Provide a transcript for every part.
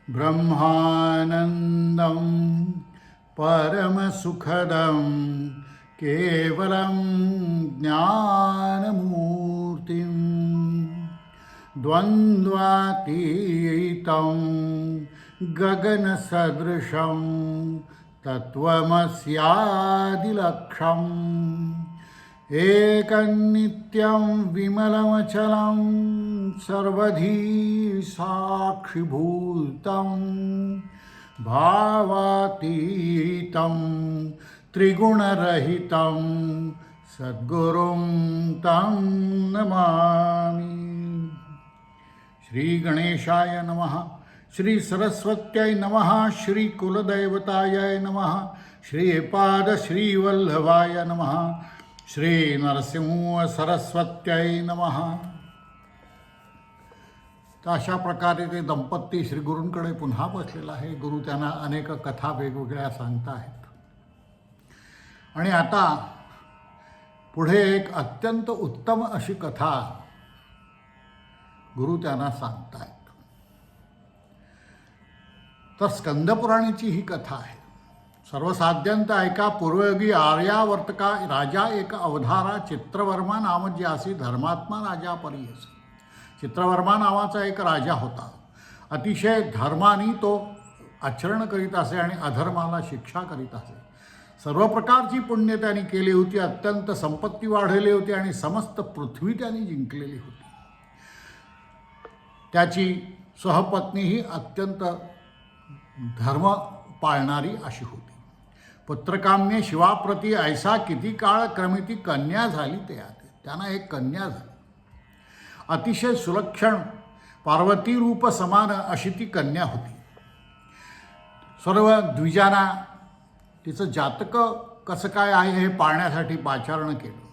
ब्रह्मानन्दं परमसुखदं केवलं ज्ञानमूर्तिं द्वन्द्वातीतं गगनसदृशं तत्त्वमस्यादिलक्ष्यम् एकनित्यं विमलमचलं सर्वधी साक्षिभूतं भावातीतं त्रिगुणरहितं सद्गुरुं तं नमामि। श्री गणेशाय नमः, श्री सरस्वत्यै नमः, श्री कुलदैवताय नमः, श्रीपाद श्रीवल्लभाय नमः, श्री नरसिंह सरस्वत्यै नमः। तर अशा प्रकारे ते दंपती श्री गुरूंकडे पुन्हा बसलेला आहे. गुरु त्यांना अनेक कथा वेगवेगळ्या सांगत आहेत आणि आता पुढे एक अत्यंत उत्तम अशी कथा गुरु त्यांना सांगतायत. तर स्कंदपुराणाची ही कथा आहे. सर्वसाध्यंत ऐका. पूर्वयोगी आर्यावर्तका राजा एक अवधारा चित्रवर्मा नाम ज्यासी धर्मात्मा राजा परियस. चित्रवर्मा नावाचा एक राजा होता. अतिशय धर्माने तो आचरण करीत असे आणि अधर्माला शिक्षा करीत असे. सर्व प्रकारची पुण्य त्यांनी केली होती. अत्यंत संपत्ती वाढवली होती आणि समस्त पृथ्वी त्यांनी जिंकलेली होती. त्याची सहपत्नी ही अत्यंत धर्म पाळणारी अशी होती. पुत्रकाम्य शिवाप्रती ऐसा किती काळ क्रमिती कन्या झाली त्यांना एक कन्या झाली. अतिशय सुलक्षण पार्वती रूप समान अशी ती कन्या होती. सर्व द्विजांना तिचं जातक कसं काय आहे हे पाहण्यासाठी पाचारण केलं.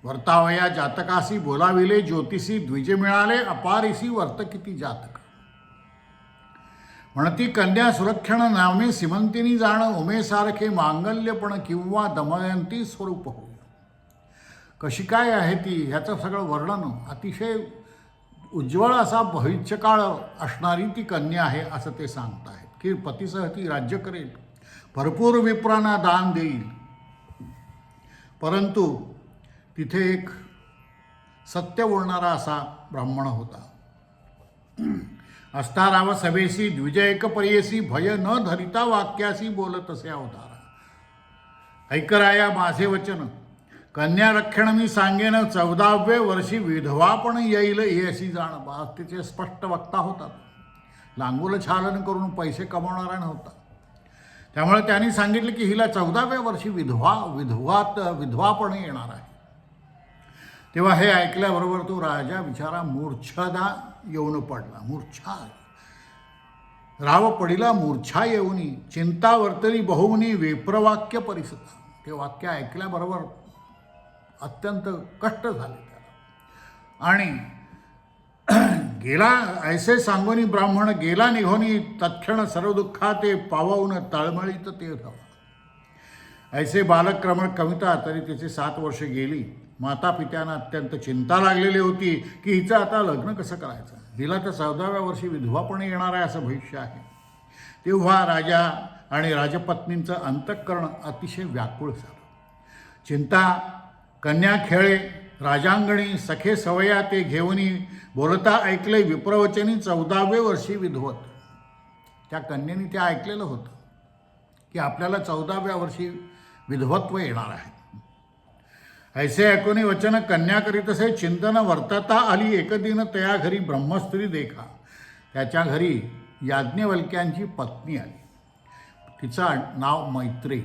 वर्तावया जातकासी बोलाविले ज्योतिषी द्विजे मिळाले अपारिसी वर्त किती जातक. म्हणती कन्या सुलक्षण नामे सीमंतिनी जाण उमेसारखे मांगल्यपण किंवा दमयंती स्वरूप होय. कशी काय आहे ती ह्याचं सगळं वर्णन अतिशय उज्ज्वल असा भविष्यकाळ असणारी ती कन्या आहे असं ते सांगत आहेत की पतीसह ती राज्य करेल, भरपूर विप्रांना दान देईल. परंतु तिथे एक सत्य बोलणारा असा ब्राह्मण होता. अस्ताराव सभेसी द्विजयक परियसी भय न धरिता वाक्यासी बोलत असे अवतारा. ऐकराया माझे वचन कन्या रक्षण मी सांगेन 14व्ये वर्षी विधवा पण येईल अशी जाण. तिचे स्पष्ट वक्ता होतात. लांगुल छालन करून पैसे कमावणारा नव्हता. त्यामुळे त्यांनी सांगितले की हिला 14व्या वर्षी विधवा पण येणार आहे. तेव्हा हे ऐकल्याबरोबर तो राजा बिचारा मूर्छदा येऊन पडला. राव पडिला मूर्छा येऊनी चिंता वर्तली बहुमनी विप्रवाक्य परिसता. ते वाक्य ऐकल्याबरोबर अत्यंत कष्ट झाले त्याला. आणि गेला ऐसे सांगोनी ब्राह्मण गेला निघोनी तत्क्षण सर्व दुःखा ते पावून तळमळीत ते धावा. ऐसे बालक्रमण कविता तरी तिचे 7 वर्षे गेली. माता पित्यांना अत्यंत चिंता लागलेली होती की हिचं आता लग्न कसं करायचं. हिला तर 14व्या वर्षी विधवा पण येणार आहे असं भविष्य आहे. तेव्हा राजा आणि राजपत्नींचं अंतःकरण अतिशय व्याकुळ झालं. चिंता कन्या खेळे राजांगणी सखे सवया ते घेऊनी बोलता ऐकले विप्रवचनी 14व्ये वर्षी विधवत. त्या कन्येने ते ऐकलेलं होतं की आपल्याला 14व्या वर्षी विधवत्व येणार आहे. ऐसे ऐकून वचन कन्या करीत असे चिंतन वर्तता आली एकदिन तया घरी ब्रह्मस्त्री देखा. त्याच्या घरी याज्ञवल्क्यांची पत्नी आली. तिचं नाव मैत्री.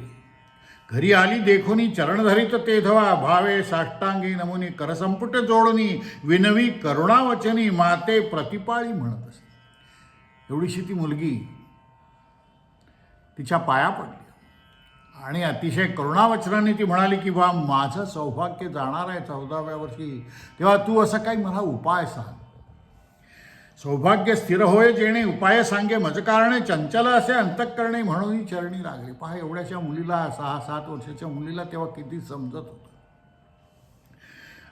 घरी आली देखुनी चरण धरित ते धवा भावे साष्टांगी नमुनी करसंपुट जोडणी विनवी करुणावचनी माते प्रतिपाळी म्हणत असे. एवढीशी ती मुलगी तिच्या पाया पडली आणि अतिशय करुणावचनाने ती म्हणाली की बा माझं सौभाग्य जाणार आहे 14व्या वर्षी. तेव्हा तू असं काही मला उपाय सांग. सौभाग्य स्थिर होय जेणे उपाय सांगे मज कारणे चंचल असे अंतःकरणे म्हणून चरणी लागले. पहा एवढ्याच्या मुलीला 6-7 वर्षाच्या मुलीला तेव्हा किती समजत होतं.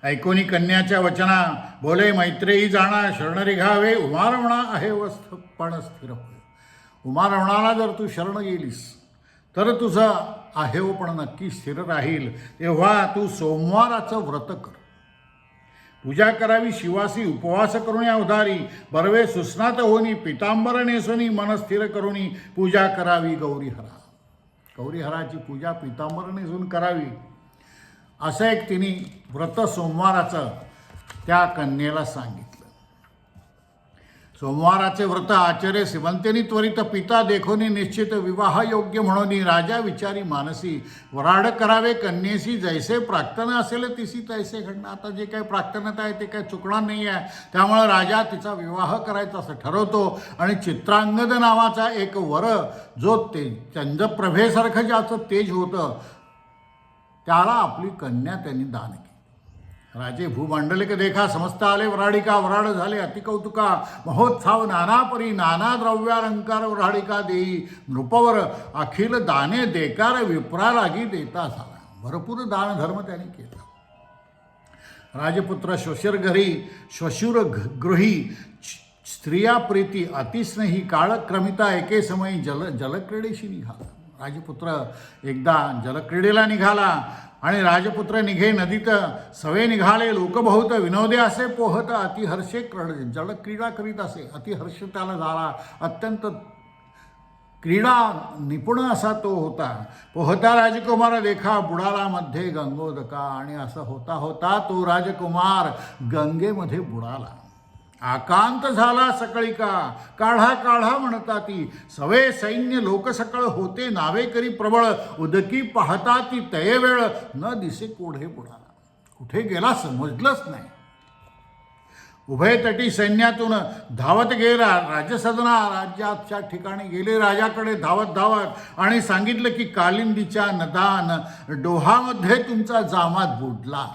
ऐकोनी कन्याच्या वचना बोले मैत्रेयी जाणा शरण रिघावे उमारवणा आहे पण स्थिर होय. उमारवणाला जर तू शरण गेलीस तर तुझं आहेवपण नक्की स्थिर राहील. तेव्हा तू सोमवाराचं व्रत कर, पूजा करावी शिवासी, उपवास करून या उधारी, बर्वे सुस्नात होनी पितांबर नेसोनी, मन स्थिर करूनी पूजा करावी गौरीहरा. गौरीहराची पूजा पितांबर नेसून करावी असं एक तिने व्रत सोमवाराचं त्या कन्येला सांगितलं. सोमवाराचे व्रत आचर्य श्रीमंतेनी त्वरित पिता देखोनी निश्चित विवाह योग्य म्हणून राजा विचारी मानसी, वराड करावे कन्येशी जैसे प्राक्तन असेल तिसी तैसे घडणं. आता जे काही प्राक्तनता आहे ते काही चुकणार नाही आहे, त्यामुळे राजा तिचा विवाह करायचा असं ठरवतो. आणि चित्रांगद नावाचा एक वर जो ते चंद्रप्रभेसारखं ज्याचं तेज होतं त्याला आपली कन्या त्यांनी दान केली. राजे भूमांडलिक देखा समस्त आले वराडिका, वराड झाले अतिकौतुका, महोत्सव नानापरी नाना द्रव्यालंकार वराडिका देई, नृपवर अखिल दाने देकार विप्रा लागी देता झाला. भरपूर दानधर्म त्यांनी केला. राजपुत्र श्वशुर गृही स्त्रिया प्रीती अतिस्नेही, काळक्रमिता एके समयी जलक्रीडेशी निघाला. राजपुत्र एकदा जलक्रीडेला निघाला आणि राजपुत्र निघे नदीत सवे निघाले, लोक बहुत विनोदे असे पोहत अतिहर्षे जलक्रीडा करीत असे. अतिहर्ष त्याला झाला, अत्यंत क्रीडा निपुण असा तो होता. पोहता राजकुमार देखा बुडाला मध्ये गंगोदका. आणि असं होता होता तो राजकुमार गंगेमध्ये बुडाला. आकांत झाला सकळिका, काढा काढा म्हणता ती, सवे सैन्य लोकसकळ होते नावे करी प्रबळ, उदकी पाहता ती तये वेळ न दिसे कोढे बुडाला. कुठे गेला समजलंच नाही. उभयतटी सैन्यातून धावत गेला राजसदना, राज्याच्या ठिकाणी गेले राजाकडे धावत धावत आणि सांगितलं की कालिंदीच्या नदान डोहामध्ये तुमचा जामात बुडला.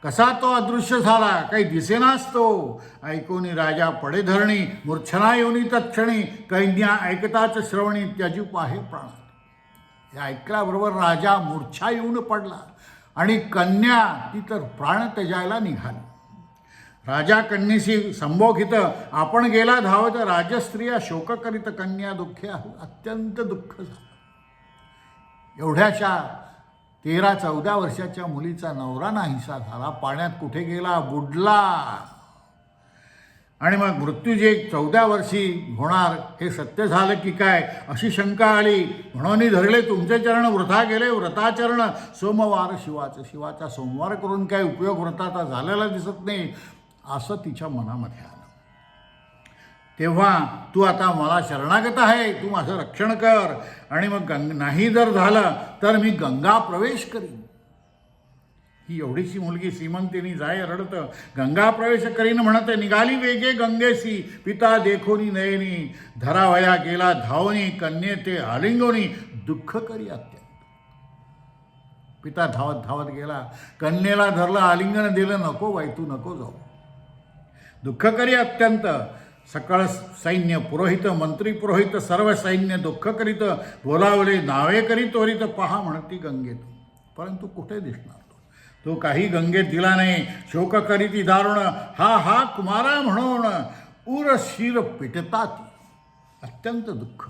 कसा तो अदृश्य झाला, काही दिसेनाच तो. ऐकोनी राजा पडे धरणी, मूर्छना येऊनी तत्क्षणी, कैन्या ऐकताच श्रवणी त्याजी पाहे प्राणात. हे ऐकल्याबरोबर राजा मूर्छा येऊन पडला आणि कन्या ती तर प्राण त्याजायला निघाली. राजा कन्येशी संबोधित आपण गेला धावत, राजस्त्रिया शोक करीत कन्या दुःखे अत्यंत दुःख झालं. एवढ्याशा 13-14 वर्षाच्या मुलीचा नवरा नाहीसा झाला, पाण्यात कुठे गेला, बुडला. आणि मग मृत्यू जे 14 वर्षी होणार हे सत्य झालं की काय अशी शंका आली. म्हणून धरले तुमचे चरण वृथा गेले, व्रताचरण सोमवार शिवाचं. शिवाचा सोमवार करून काय उपयोग व्रताचा झालेला दिसत नाही असं तिच्या मनामध्ये आलं. तेव्हा तू आता मला शरणागत आहे, तू माझं रक्षण कर. आणि मग नाही जर झालं तर मी गंगा प्रवेश करीन. ही एवढीशी मुलगी श्रीमंतीनी जाय रडत गंगा प्रवेश करीन म्हणत निघाली वेगे गंगेसी, पिता देखोनी नयनी, धरावया गेला धावनी, कन्ये ते आलिंगोनी दुःख करी अत्यंत. पिता धावत धावत गेला, कन्येला धरलं, आलिंगन दिलं, नको बाई तू नको जाऊ, दुःख करी अत्यंत. सकळ सैन्य पुरोहित मंत्री पुरोहित सर्व सैन्य दुःख करीत, बोलावले नावे करी त्वरित, पहा म्हणती गंगेत. परंतु कुठे दिसणार तो काही गंगेत दिला नाही. शोक करीती दारुण, हा हा कुमारा म्हणून उर शिर पिटताती, अत्यंत दुःख.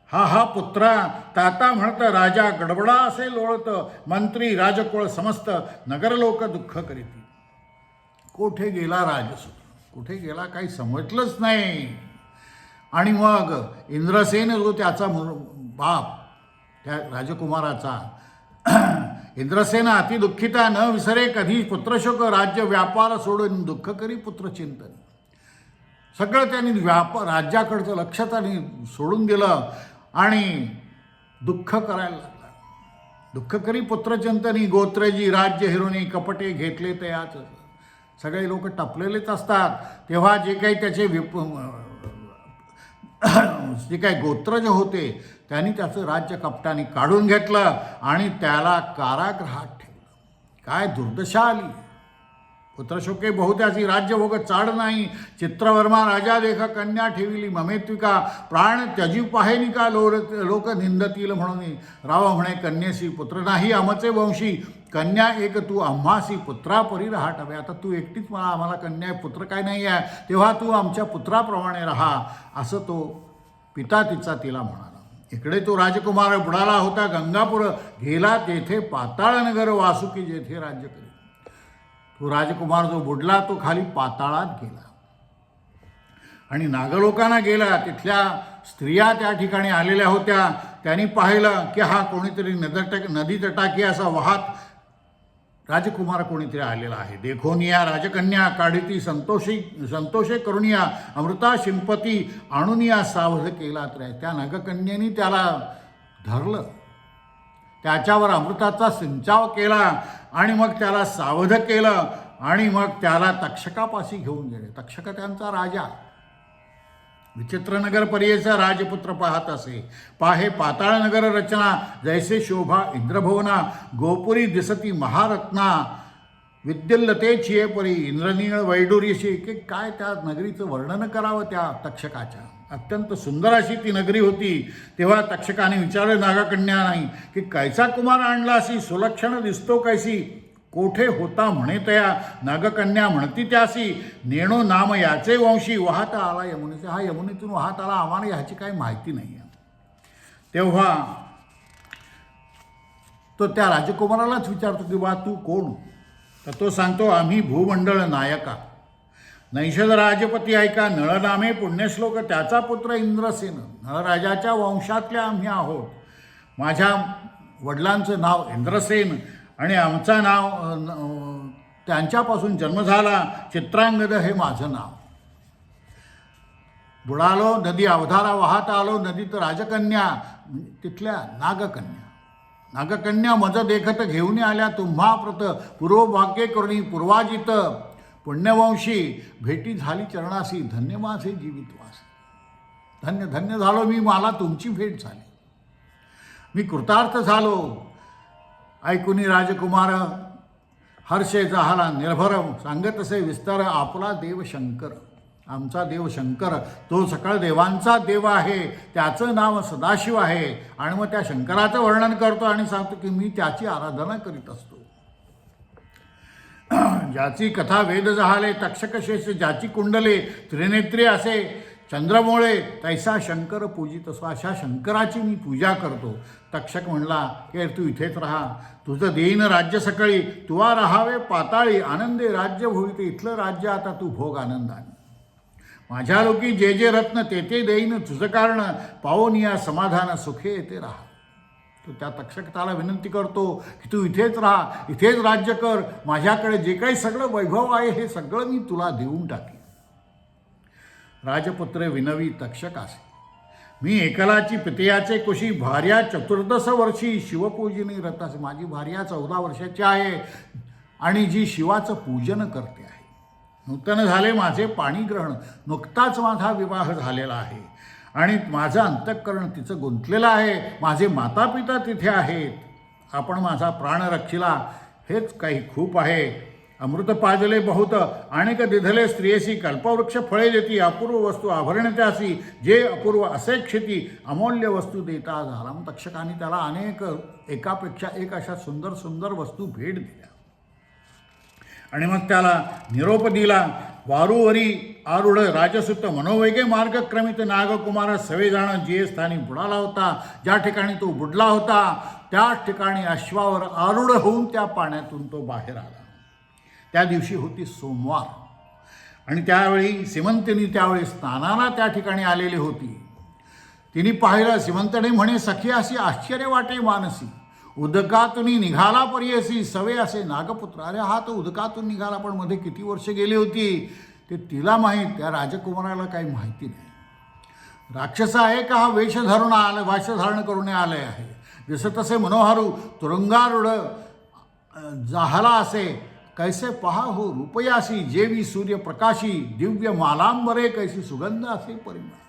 हा हा पुत्रा ताता म्हणत, राजा गडबडा असे लोळत, मंत्री राजकोळ समस्त नगरलोक दुःख करीती. कोठे गेला राजसूत, कुठे गेला काही समजलंच नाही. आणि मग इंद्रसेन जो त्याचा बाप त्या राजकुमाराचा, इंद्रसेन अतिदुःखिता न विसरे कधी पुत्रशोक, राज्य व्यापार सोडून दुःख करी पुत्रचिंतन. सगळं त्यांनी राज्याकडचं लक्ष त्यांनी सोडून दिलं आणि दुःख करायला लागला. दुःख करी पुत्रचिंतनी, गोत्रजी राज्य हिरोनी, कपटे घेतले तयाच. सगळे लोक टपलेलेच असतात. तेव्हा जे काही त्याचे जे काही गोत्रज होते त्यांनी त्याचं राज्य कपटाने काढून घेतलं आणि त्याला कारागृहात ठेवलं. काय दुर्दशा आली. पुत्रशोके बहुत्यासी राज्य भोग चाड नाही, चित्रवर्मा राजा देख कन्या ठेविली ममेत्विका, प्राण त्यजीव पाहेनिका लोक निंदतील म्हणून, राव म्हणे कन्येसी पुत्र नाही आमचे वंशी, कन्या एक तू आम्हासी पुत्रापरी राहाटावे. आता तू एकटीच मला आम्हाला कन्या पुत्र काय नाही आहे, तेव्हा तू आमच्या पुत्राप्रमाणे राहा, असं तो पिता तिचा तिला म्हणाला. इकडे तो राजकुमार बुडाला होता गंगापूर, गेला तेथे पाताळनगर वासुकी जेथे राज्य करी. तो राजकुमार जो बुडला तो खाली पाताळात गेला आणि नागलोकांना गेला. तिथल्या स्त्रिया त्या ठिकाणी आलेल्या होत्या. त्यांनी पाहिलं की हा कोणीतरी नदी तटाकी असा वाहत राजकुमार कोणीतरी आलेला आहे. देखोनिया राजकन्या काढिती संतोषे करुनिया, अमृता शिंपती आणुनिया सावध केला. तर त्या नागकन्येने त्याला धरलं, त्याच्यावर अमृताचा सिंचाव केला आणि मग त्याला सावध केलं आणि मग त्याला तक्षकापाशी घेऊन गेले. तक्षक त्यांचा राजा. विचित्रनगर पर्येचा राजपुत्र पाहत असे, पाहे पाताळनगर रचना, जैसे शोभा इंद्रभुवना, गोपुरी दिसती महारत्ना, विद्युल्लते छिये परी इंद्रनीळ वैडूर्यशी. की काय त्या नगरीचं वर्णन करावं त्या तक्षकाच्या. अत्यंत सुंदर अशी ती नगरी होती. तेव्हा तक्षकाने विचारले नागकन्या नाही की कैसा कुमार आणला असी, सुलक्षण दिसतो कैसी, कोठे होता म्हणे तया. नागकन्या म्हणती त्यासी, नेणो नाम याचे वंशी, वाहता आला यमुनेचे. हा यमुनेतून वाहत आला, आम्हाला ह्याची काही माहिती नाही आहे. तेव्हा तो त्या राजकुमारालाच विचारतो की बा तू कोण. तर तो सांगतो आम्ही भूमंडळ नायका, नैषद राजपती ऐका, नळनामे पुण्यश्लोक, त्याचा पुत्र इंद्रसेन, नळराजाच्या वंशातले आम्ही आहोत. माझ्या वडिलांचं नाव इंद्रसेन आणि आमचा नाव त्यांच्यापासून जन्म झाला. चित्रांगद हे माझं नाव. बुडालो नदी अवधारा वाहत आलो, नदीत राजकन्या तिथल्या नागकन्या. नागकन्या मज देखत घेऊन आल्या तुम्हा प्रत, पूर्वभाग्य करुणी पूर्वाजित, पुण्यवंशी भेटी झाली चरणासी, धन्य माझे जीवितवास. धन्य धन्य झालो मी, मला तुमची भेट झाली, मी कृतार्थ झालो. ऐकुनी राजकुमार हर्षे झाला निर्भर, सांगत असे विस्तार आपला देव शंकर. आमचा देव शंकर तो सकळ देवांचा देव आहे, त्याचं नाव सदाशिव आहे. आणि मग त्या शंकराचं वर्णन करतो आणि सांगतो की मी त्याची आराधना करीत असतो. ज्याची कथा वेद जहाले, तक्षकशेष ज्याची कुंडले, त्रिनेत्री असे चंद्रमोळे, तैसा शंकर पूजित असो. अशा शंकराची मी पूजा करतो. तक्षक म्हणला की तू इथेच राहा, तुझं देईन राज्य सकळी, तुवा राहावे पाताळी, आनंदे राज्य भोविते. इथलं राज्य आता तू भोग आनंदाने. माझ्या लोकी जे जे रत्न ते ते देईन, तुझं कारण पावून या समाधान सुखे येते राहा. तो त्या तक्षकाला विनंती करतो की तू इथेच राहा, इथेच राज्य कर. माझ्याकडे जे काही सगळं वैभव आहे हे सगळं मी तुला देऊन टाकेन. राजपुत्र विनवी तक्षक असे, मी एकलाची पितयाचे कुशी, भार्या 14 वर्षी शिवपूजनी रत असे. माझी भार्या 14 वर्षाची आहे आणि जी शिवाचं पूजन करते आहे. नूतन झाले माझे पाणीग्रहण, नुकताच माझा विवाह झालेला आहे आणि माझं अंतःकरण तिचं गुंतलेलं आहे. माझे मातापिता तिथे आहेत, आपण माझा प्राण रक्षिला, हेच काही खूप आहे. अमृत पाजले बहुत, अनेक दिधले स्त्रियेसी, कल्पवृक्ष फळे देती, अपूर्व वस्तू आभरण त्यासी, जे अपूर्व असे क्षिती, अमूल्य वस्तू देता झाला. मग तक्षकाने त्याला अनेक एकापेक्षा एक अशा सुंदर सुंदर वस्तू भेट दिल्या आणि मग त्याला निरोप दिला. वारूवरी आरूढ राजसुत, मनोवेगे मार्गक्रमित, नागकुमार सवे जाण, जे स्थानी बुडाला होता, ज्या ठिकाणी तो बुडला होता त्याच ठिकाणी अश्वावर आरूढ होऊन त्या पाण्यातून तो बाहेर आला. त्या दिवशी होती सोमवार आणि त्यावेळी सीमंतिनी त्यावेळी स्नानाला त्या ठिकाणी आलेली होती. तिने पाहिलं. सीमंतने म्हणे सखी अशी आश्चर्य वाटे मानसी, उदकातून निघाला पर्यसी, सवे असे नागपुत्र. अरे हा तो उदकातून निघाला, पण मध्ये किती वर्ष गेली होती ते तिला माहीत, त्या राजकुमाराला काही माहिती नाही. राक्षस आहे का हा वेश धरून आला, वेश धारण करून आले आहे. जसं तसे मनोहारू तुरुंगारूढ जाहला असे, कैसे पहा हो रूपयासी, जेवी सूर्यप्रकाशी, दिव्य मालांबरे कैसी सुगंध असे परिमळ.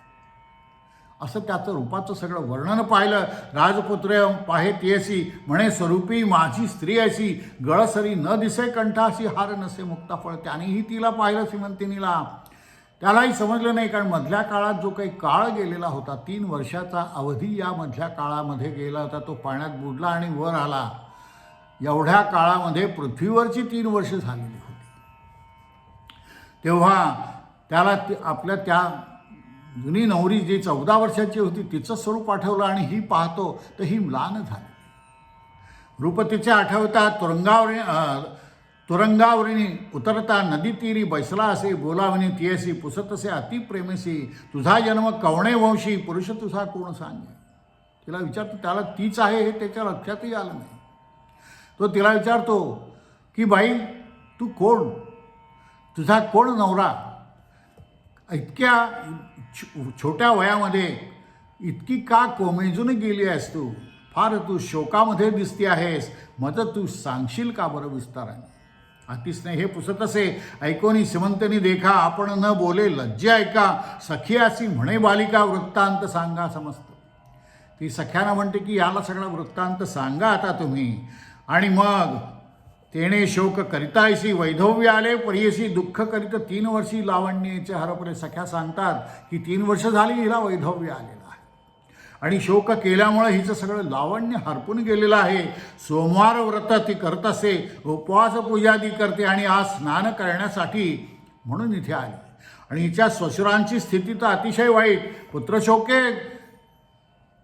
असं त्याचं रूपाचं सगळं वर्णन पाहिलं. राजपुत्र पाहे तियसी म्हणे स्वरूपी माझी स्त्री अशी, गळसरी न दिसे कंठाशी हार नसे मुक्ताफळ. त्यानेही तिला पाहिलं श्रीमंतिनीला. त्यालाही समजलं नाही, कारण मधल्या काळात जो काही काळ गेलेला होता, 3 वर्षाचा अवधी या मधल्या काळामध्ये गेला होता. तो पाण्यात बुडला आणि वर आला. एवढ्या काळामध्ये पृथ्वीवरची 3 वर्ष झालेली होती. तेव्हा त्याला आपल्या त्या जुनी नवरी जी 14 वर्षाची होती तिचं स्वरूप आठवलं आणि ही पाहतो तर ही म्लान झाली. रूप तिचे आठवता तुरंगावरीने उतरता नदी तीरी बैसला असे, बोलावणी तियसी पुसतसे अति प्रेमसी, तुझा जन्म कवणे वंशी पुरुष तुझा कोण सांगे. तिला विचारतो, त्याला तीच आहे हे त्याच्या लक्षातही आलं नाही. तो तिला विचारतो की बाई तू कोण, तुझा कोण नवरा, इतक्या छोट्या वयामध्ये इतकी का कोमेजून गेली आहेस तू, फार तू शोकामध्ये दिसती आहेस, मग तू सांगशील का बरं विस्ताराने. अतिस्नेह हे पुसत असे ऐकोनी श्रीमंतनी देखा, आपण न बोले लज्जे ऐका, सखियासी म्हणे बालिका वृत्तांत सांगा समस्त. ती सख्यानं म्हणते की याला सगळा वृत्तांत सांगा आता तुम्ही. आणि मग तेणे शोक करितायसी वैधव्य आले परियसी, दुःख करीत 3 वर्षी लावण्याचे हरपले. सख्या सांगतात की 3 वर्ष झाली हिला वैधव्य आलेलं आहे आणि शोक केल्यामुळे हिचं सगळं लावण्य हरपून गेलेलं आहे. सोमवार व्रत ती करत असे, उपवास पूजादी करते आणि आज स्नान करण्यासाठी म्हणून इथे आली. आणि हिच्या श्वशुरांची स्थिती तर अतिशय वाईट. पुत्रशोके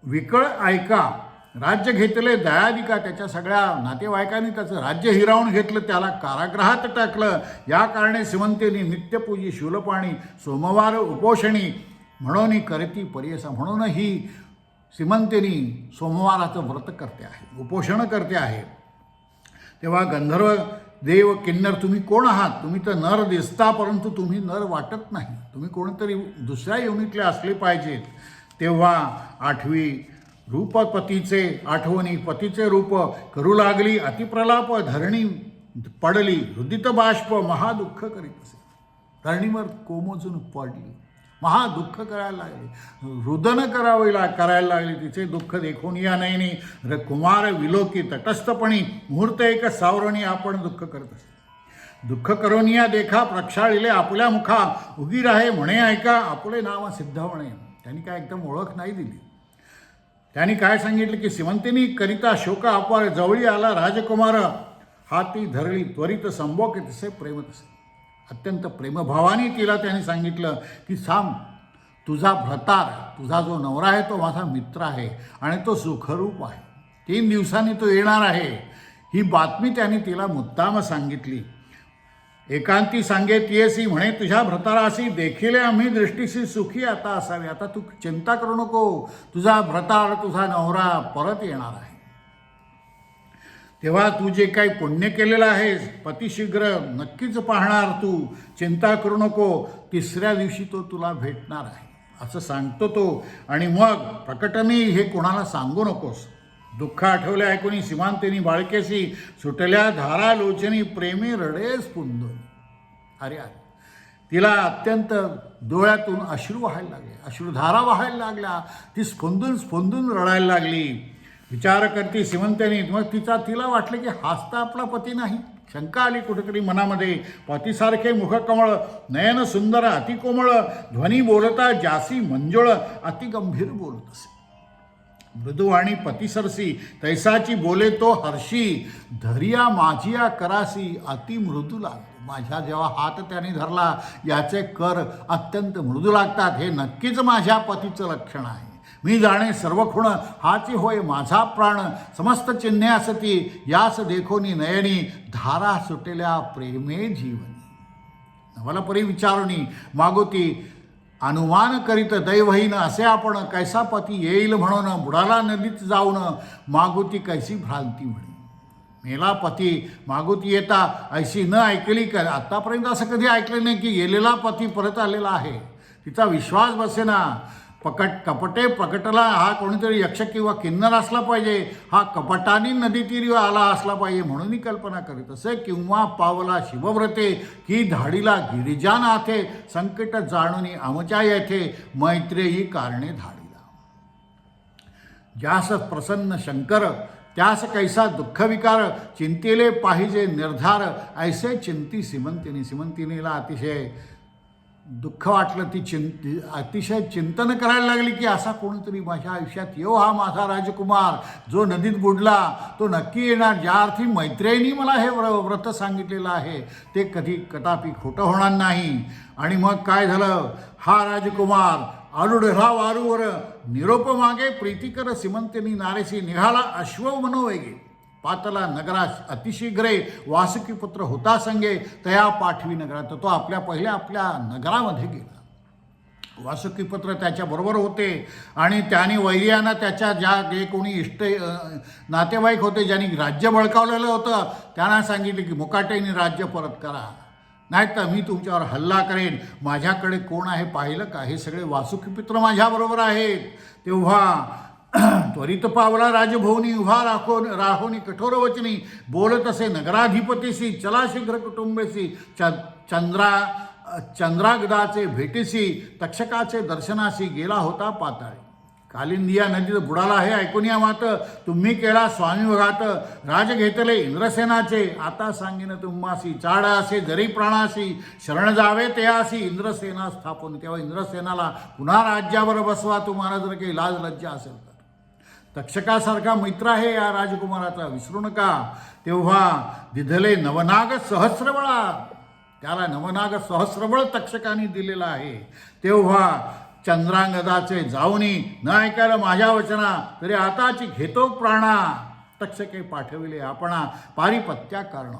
विकळ ऐका, राज्य घेतले दयादिका, त्याच्या सगळ्या नातेवाईकांनी त्याचं राज्य हिरावून घेतलं, त्याला कारागृहात टाकलं. या कारणे श्रीमंतीनी नित्यपूजी शूलपाणी सोमवार उपोषणी म्हणून करती परियसा. म्हणून ही श्रीमंतीनी सोमवाराचं व्रत करते आहे, उपोषण करते आहे. तेव्हा गंधर्व देव किन्नर तुम्ही कोण आहात, तुम्ही तर नर दिसता परंतु तुम्ही नर वाटत नाही, तुम्ही कोणतरी दुसऱ्या योनीतले असले पाहिजेत. तेव्हा 8वी रूपपतीचे आठवणी, पतीचे रूप करू लागली, अतिप्रलाप धरणी पडली, हृदित बाष्प महादुःख करीत असे. धरणीवर कोमोजून पडली, महादुःख करायला लागले, रुदन करायला लागली. तिचे दुःख देखून या नयनी कुमार विलोकी तटस्थपणी, मुहूर्त एक सावरणी आपण दुःख करत असे. दुःख करोनिया देखा प्रक्षाळिले आपल्या मुखा, उगी राहे म्हणे ऐका आपले नाव सिद्ध म्हणे. त्यांनी काय एकदम ओळख नाही दिली. त्यांनी काय सांगितलं की श्रीमंतिनी करिता शोक अपार, जवळी आला राजकुमार, हाती धरली त्वरित संभोग तसे प्रेम तसे. अत्यंत प्रेमभावाने तिला त्यांनी सांगितलं की सांग, तुझा भ्रतार, तुझा जो नवरा आहे तो माझा मित्र आहे आणि तो सुखरूप आहे, 3 दिवसांनी तो येणार आहे. ही बातमी त्यांनी तिला मुद्दाम सांगितली. एकांती सांगे तियसी म्हणे तुझ्या भ्रताराशी, देखील आम्ही दृष्टीशी सुखी आता असावे. आता तू चिंता करू नको, तुझा भ्रतार, तुझा नवरा परत येणार आहे. तेव्हा तू जे काही पुण्य केलेलं आहेस, पतिशीघ्र नक्कीच पाहणार, तू चिंता करू नको, 3ऱ्या दिवशी तो तुला भेटणार आहे असं सांगतो तो. आणि मग प्रकटने हे कोणाला सांगू नकोस. दुःख आठवले ऐकून सीमांतिनी बाळकेसी, सुटल्या धारा लोचनी प्रेमी रडेस पुंद. अरे अरे, तिला अत्यंत डोळ्यातून अश्रू व्हायला लागले, अश्रुधारा व्हायला लागल्या. ती स्फुंदून रडायला लागली. विचार करती सीमंतिनी. मग तिला वाटलं की हाच तर आपला पती नाही. शंका आली कुठेतरी मनामध्ये. पतीसारखे मुखकमळ, नयन सुंदर अतिकोमळ, ध्वनी बोलता जासी मंजुळ, अतिगंभीर बोलत असे. मृदू आणि पतिसरसी तैसाची बोले तो हर्षी, धरिया माझिया करासी अति मृदू लागतो. माझ्या जेव्हा हात त्याने धरला, याचे कर अत्यंत मृदू लागतात. हे नक्कीच माझ्या पतीचं लक्षण आहे. मी जाणे सर्व खुण, हाची होय माझा प्राण. समस्त चिन्हे असती, यास देखोनी नयनी, धारा सुटेल्या प्रेमे जीवनी. नवलपरी विचारुनी मागोती, अनुमान करीत दैवहीन असे आपण, कैसा पती येईल म्हणून बुडाला नदीत जाऊन, मागोती कैसी भ्रांती म्हणे. मेला पती मागोती येता, ऐशी न ऐकली का. आत्तापर्यंत असं कधी ऐकलं नाही की गेलेला पती परत आलेला आहे. तिचा विश्वास बसेना. कपटे प्रकटला, हा कोणीतरी यक्ष किंवा किन्नर असला पाहिजे, हा कपटाने नदीतीरी आला असला पाहिजे म्हणून कल्पना करीत असे. किंवा पावला शिवव्रते, की धाडीला गिरिजानाथे, संकट जाणून आमच्या येथे मैत्रेयी कारणे धाडीला. ज्यास प्रसन्न शंकर त्यास कैसा दुःखविकार चिंतेले पाहिजे निर्धार ऐसे चिंती सिमंतिनीला अतिशय दुःख वाटलं. ती अतिशय चिंतन करायला लागली की असा कोणीतरी माझ्या आयुष्यात येऊ, हा माझा राजकुमार जो नदीत बुडला तो नक्की येणार. ज्या अर्थी मैत्रिणींनी मला हे व्रत सांगितलेलं आहे ते कधी कदापि खोटं होणार नाही. आणि मग काय झालं, हा राजकुमार आलुढला वारूवर निरोप मागे प्रीतिकर सिमंतिनी नारेसी निघाला अश्व मनोवेगे पातला नगरास अतिशीघ्रे वासुकी पुत्र होता संगे तया पाठवी नगरात. तो आपल्या नगरामध्ये गेला. वासुकी पुत्र त्याच्याबरोबर होते आणि त्याने वैर्यानं त्याच्या ज्या जे कोणी नातेवाईक होते ज्यांनी राज्य बळकावलेलं होतं त्यांना सांगितले की मुकाट्याने राज्य परत करा, नाही तर मी तुमच्यावर हल्ला करेन. माझ्याकडे कोण आहे पाहिलं का, हे सगळे वासुकी पुत्र माझ्याबरोबर आहेत. तेव्हा त्वरित पावला राजभवनी उभा राहोनी कठोर वचनी बोलत असे नगराधिपतीशी चला शीघ्र कुटुंबेशी चंद्रागदाचे भेटीसी तक्षकाचे दर्शनाशी गेला होता पाताळी. कालिंदिया नदीत बुडाला हे ऐकून या मात तुम्ही केला स्वामी वघात राज घेतले इंद्रसेनाचे आता सांगेन तुम्हासी चाड असे जरी प्राणासी शरण जावे ते असी इंद्रसेना स्थापन. तेव्हा इंद्रसेनाला पुन्हा राज्यावर बसवा तुम्हाला जर काही लाज लज्जा असेल तर. तक्षकासारखा मित्र आहे या राजकुमाराचा, विसरू नका. तेव्हा दिधले नवनाग सहस्रबळा, त्याला नवनाग सहस्रबळ तक्षकाने दिलेला आहे. तेव्हा चंद्रांगदाचे जाऊनी न ऐकायला माझ्या वचना तरी आताची घेतो प्राणा तक्षके पाठविले आपणा पारिपत्या कारण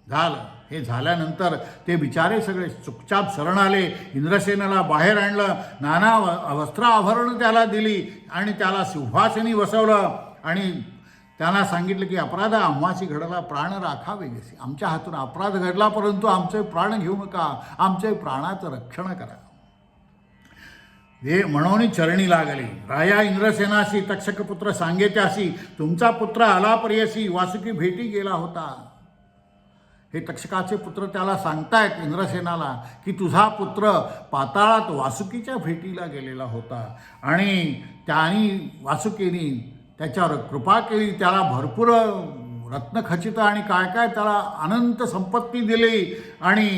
झालं. हे झाल्यानंतर ते बिचारे सगळे चुपचाप शरण आले. इंद्रसेनाला बाहेर आणलं, नाना वस्त्र आभरणं त्याला दिली आणि त्याला सिंहासनी बसवलं आणि त्यांना सांगितलं की अपराध आम्हाशी घडला प्राण राखावे गेसे. आमच्या हातून अपराध घडला परंतु आमचे प्राण घेऊ नका, आमचे प्राणाचं रक्षण करा. हे म्हणून चरणी लागले. राया इंद्रसेनाशी तक्षकपुत्र सांगे त्यासी तुमचा पुत्र आला पर्यसी वासुकी भेटी गेला होता. हे तक्षकाचे पुत्र त्याला सांगतायत इंद्रसेनाला की तुझा पुत्र पाताळात वासुकीच्या भेटीला गेलेला होता आणि त्याने वासुकीने त्याच्यावर कृपा केली, त्याला भरपूर रत्नखचित आणि काय काय त्याला अनंत संपत्ती दिली आणि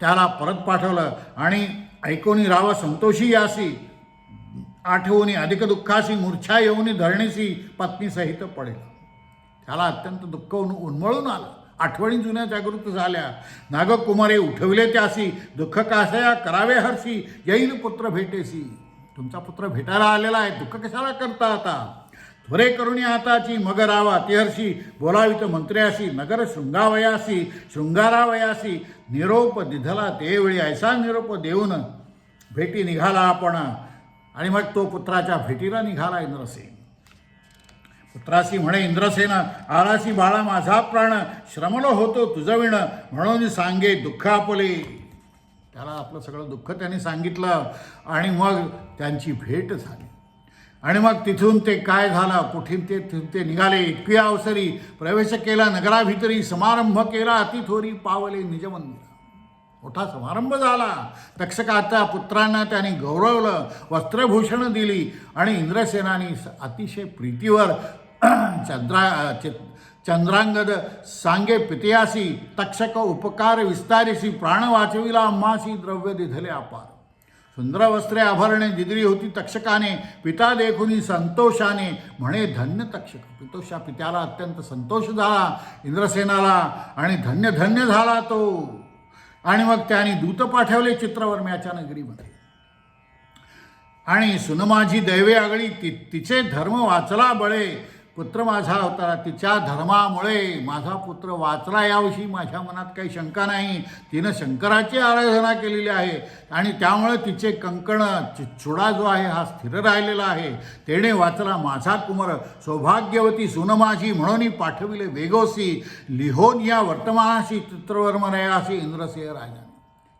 त्याला परत पाठवलं. आणि ऐकोनी राव संतोषी यासी आठवणी अधिक दुःखाशी मूर्छा येऊनी धरणीशी पत्नीसहित पडेल. त्याला अत्यंत दुःख उन्मळून आलं, आठवणी जुन्या जागृत झाल्या. नागकुमारे उठविले त्यासी दुःख कासया करावे हर्षी येईल पुत्र भेटेसी. तुमचा पुत्र भेटायला आलेला आहे, दुःख कशाला करता आता. त्वरे करुणी आताची मग रावा तिहर्षी बोलावित मंत्र्यासी नगर शृंगारावयासी निरोप दिधला तेवेळी ऐसा निरोप देऊन भेटी निघाला आपण. आणि मग तो पुत्राच्या भेटीला निघाला इंद्रसेन. पुत्रासी म्हणे इंद्रसेन आरासी बाळा माझा प्राण श्रमलो होतो तुझविण म्हणून सांगे दुःख आपले. त्याला आपलं सगळं दुःख त्याने सांगितलं आणि मग त्यांची भेट झाली. आणि मग तिथून ते काय झालं, कुठून ते निघाले. इतकी अवसरी प्रवेश केला नगराभितरी समारंभ केला अति थोरी पावले निजमंदिरा. मोठा समारंभ झाला. तक्षकाच्या पुत्रांना त्याने गौरवलं, वस्त्रभूषण दिली आणि इंद्रसेनाने अतिशय प्रीतीवर चंद्रांगद सांगे पितयासी तक्षक उपकार विस्तारिसी प्राण वाचविला आम्हासी द्रव्य दिधले अपार. सुंदर वस्त्रे आभरणे दिदरी होती तक्षकाने पिता देखुनी संतोषाने म्हणे धन्य तक्षक. पित्याला अत्यंत संतोष झाला इंद्रसेनाला आणि धन्य धन्य झाला तो. आणि मग त्याने दूत पाठवले चित्रवर्म्याच्या नगरीमध्ये आणि सुनमाझी दैवे आगळी तिचे धर्म वाचला बळे. पुत्र माझा होता, तिच्या धर्मामुळे माझा पुत्र वाचला याविषयी माझ्या मनात काही शंका नाही. तिनं शंकराची आराधना केलेली आहे आणि त्यामुळे तिचे कंकण चुडा जो आहे हा स्थिर राहिलेला आहे. तेने वाचला माझा कुमार सौभाग्यवती सुनमाझी म्हणून पाठविले वेगोसी लिहोन या वर्तमानाशी चित्रवर्मनयासी इंद्रसेन राजा.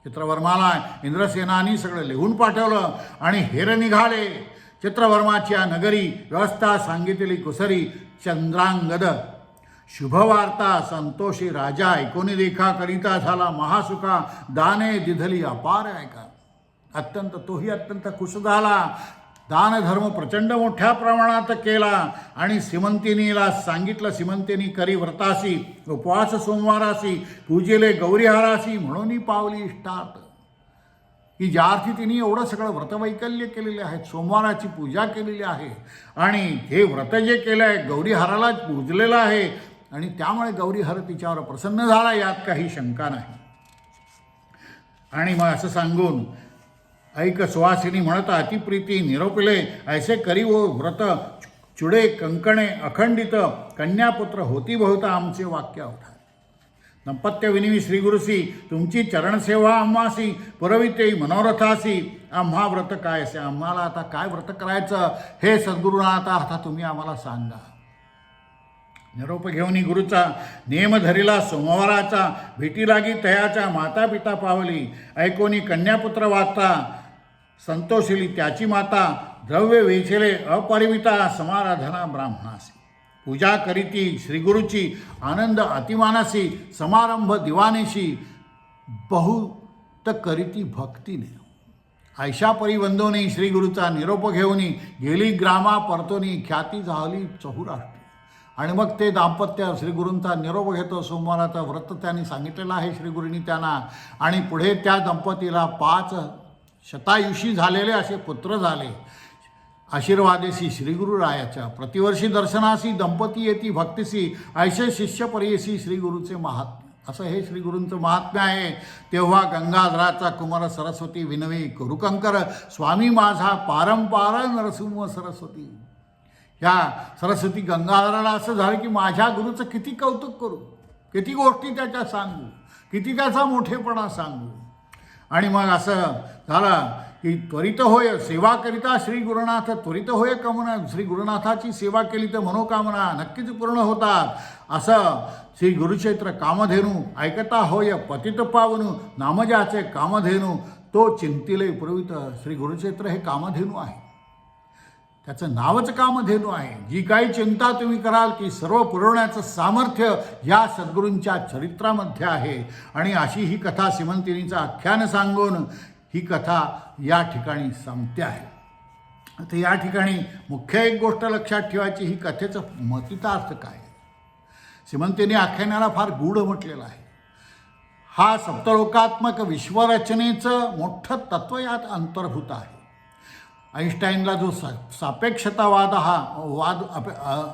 चित्रवर्माला इंद्रसेनानी सगळं लिहून पाठवलं आणि हेर निघाले. चित्रवर्माच्या नगरी व्यवस्था सांगितलेली कुसरी चंद्रांगद शुभवार्ता संतोषी राजा ऐकोनी देखा करिता झाला महासुखा दाने दिधली अपार ऐका. तोही अत्यंत खुश झाला. दानधर्म प्रचंड मोठ्या प्रमाणात केला आणि सीमंतिनीला सांगितलं, सीमंतिनी करी व्रतासी उपवास सोमवारासी पूजेले गौरीहारासी म्हणून पावली इष्टात, की ज्या अर्थी तिने एवढं सगळं व्रतवैकल्य केलेले आहेत, सोमवाराची पूजा केलेली आहे आणि हे व्रत जे केलं आहे गौरीहाराला पूजलेलं आहे आणि त्यामुळे गौरीहर तिच्यावर प्रसन्न झाला, यात काही शंका नाही. आणि मग असं सांगून ऐक सुवासिनी म्हणता अतिप्रीती निरोपिले ऐसे करी वो व्रत चुडे कंकणे अखंडित कन्यापुत्र होती बहुता आमचे वाक्य होता. दंपत्य विनिवी श्रीगुरुसी तुमची चरणसेवा आम्हासी पुरविते मनोरथासी आम्हा व्रत काय असे, आम्हाला आता काय व्रत करायचं हे सद्गुरुनाथ आता तुम्ही आम्हाला सांगा. निरोप घेऊन गुरुचा नेम धरिला सोमवाराचा भेटी लागी तयाच्या माता पिता पावली ऐकोनी कन्यापुत्र वाचा संतोषिली त्याची माता द्रव्य वेचले अपरिमिता समाराधना ब्राह्मणासी पूजा करीती श्रीगुरुची आनंद अतिमानासी समारंभ दिवानेशी बहुत करीती भक्तीने ऐशा परिवंदोनी श्रीगुरूचा निरोप घेऊनी गेली ग्रामा परतोनी ख्याती झाली चहुराष्ट्री. आणि मग ते दाम्पत्य श्रीगुरूंचा निरोप घेतो. सोमवाराचं व्रत त्यांनी सांगितलेलं आहे श्रीगुरूंनी त्यांना, आणि पुढे त्या दंपतीला 5 शतायुषी झालेले असे पुत्र झाले. आशीर्वादेसी श्रीगुरुरायाच्या प्रतिवर्षी दर्शनासी दंपती येती भक्तीसी ऐसे शिष्य परियसी श्रीगुरूचे महात्म्य. असं हे श्रीगुरूंचं महात्म्य आहे. तेव्हा गंगाधराचा कुमार सरस्वती विनवी करुकंकर स्वामी माझा पारंपार नरसिंह सरस्वती. ह्या सरस्वती गंगाधराला असं झालं की माझ्या गुरुचं किती कौतुक करू, किती गोष्टी त्याच्या सांगू, किती त्याचा मोठेपणा सांगू. आणि मग असं झालं की त्वरित होय सेवा करिता श्री गुरुनाथ त्वरित होय कामना. श्री गुरुनाथाची सेवा केली तर मनोकामना नक्कीच पूर्ण होतात. असं श्री गुरुक्षेत्र कामधेनू ऐकता होय पतित पावनू नामजाचे कामधेनू तो चिंतिले पुरवित. श्री गुरुक्षेत्र हे कामधेनू आहे, त्याचं नावच कामधेनू आहे. जी काही चिंता तुम्ही कराल की सर्व पुरवण्याचं सामर्थ्य या सद्गुरूंच्या चरित्रामध्ये आहे. आणि अशी ही कथा सीमंतिनीचं आख्यान सांगून ही कथा या ठिकाणी संपते आहे. आता या ठिकाणी मुख्य एक गोष्ट लक्षात ठेवायची, ही कथेचं मतितार्थ काय. सीमंतिनी आख्यानाला फार गूढ म्हटलेलं आहे. हा सप्तलोकात्मक विश्वरचनेचं मोठं तत्त्व यात अंतर्भूत आहे. आईन्स्टाईनला जो सापेक्षतावाद हा वाद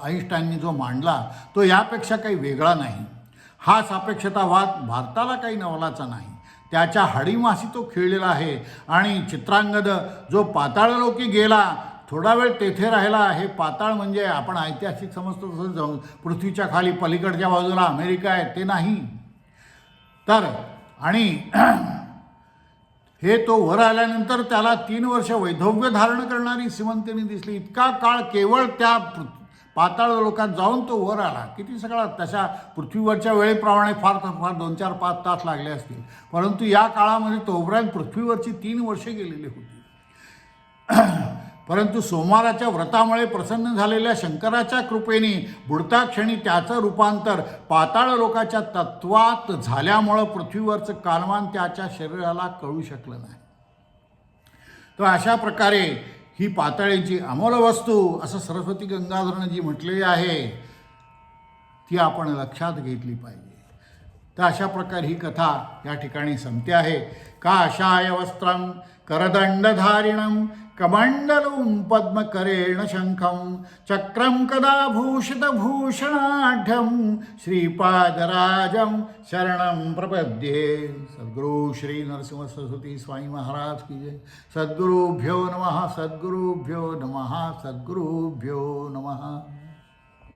आईन्स्टाईनने जो मांडला तो यापेक्षा काही वेगळा नाही. हा सापेक्षतावाद भारताला काही नवलाचा नाही, त्याच्या हाडीमासी तो खेळलेला आहे. आणि चित्रांगद जो पाताळलोकी गेला, थोडा वेळ तेथे राहिला. हे पाताळ म्हणजे आपण ऐतिहासिक समजतो तसं पृथ्वीच्या खाली पलीकडच्या बाजूला अमेरिका आहे ते नाही तर. आणि हे तो वर आल्यानंतर त्याला 3 वर्ष वैधव्य धारण करणारी सीमंतिनी दिसली. इतका काळ केवळ त्या पाताळ लोकात जाऊन तो वर आला. किती सगळा तशा पृथ्वीवरच्या वेळेप्रमाणे फार 2-4-5 तास लागले असतील, परंतु या काळामध्ये तोपर्यंत पृथ्वीवरची 3 वर्षे गेलेली होती. परंतु सोमवाराच्या व्रतामुळे प्रसन्न झालेल्या शंकराच्या कृपेने बुडता क्षणी त्याचं रूपांतर पाताळ लोकाच्या तत्वात झाल्यामुळं पृथ्वीवरचं कालमान त्याच्या शरीराला कळू शकलं नाही. तर अशा प्रकारे ही पाताळीची अमोल वस्तू असं सरस्वती गंगाधरनं जी म्हटलेली आहे ती आपण लक्षात घेतली पाहिजे. तर अशा प्रकारे ही कथा या ठिकाणी संपते आहे. काषाय वस्त्रं करदंडधारिणं कमंडलूं पद्मकरेण शंखं चक्रं कदा भूषितभूषणाढ्यं श्रीपादराजं शरणं प्रपद्ये. सद्गुरु श्री नरसिंह सरस्वती स्वामी महाराज की जय. सद्गुरुभ्यो नमः, सद्गुरुभ्यो नमः, सद्गुरुभ्यो नमः.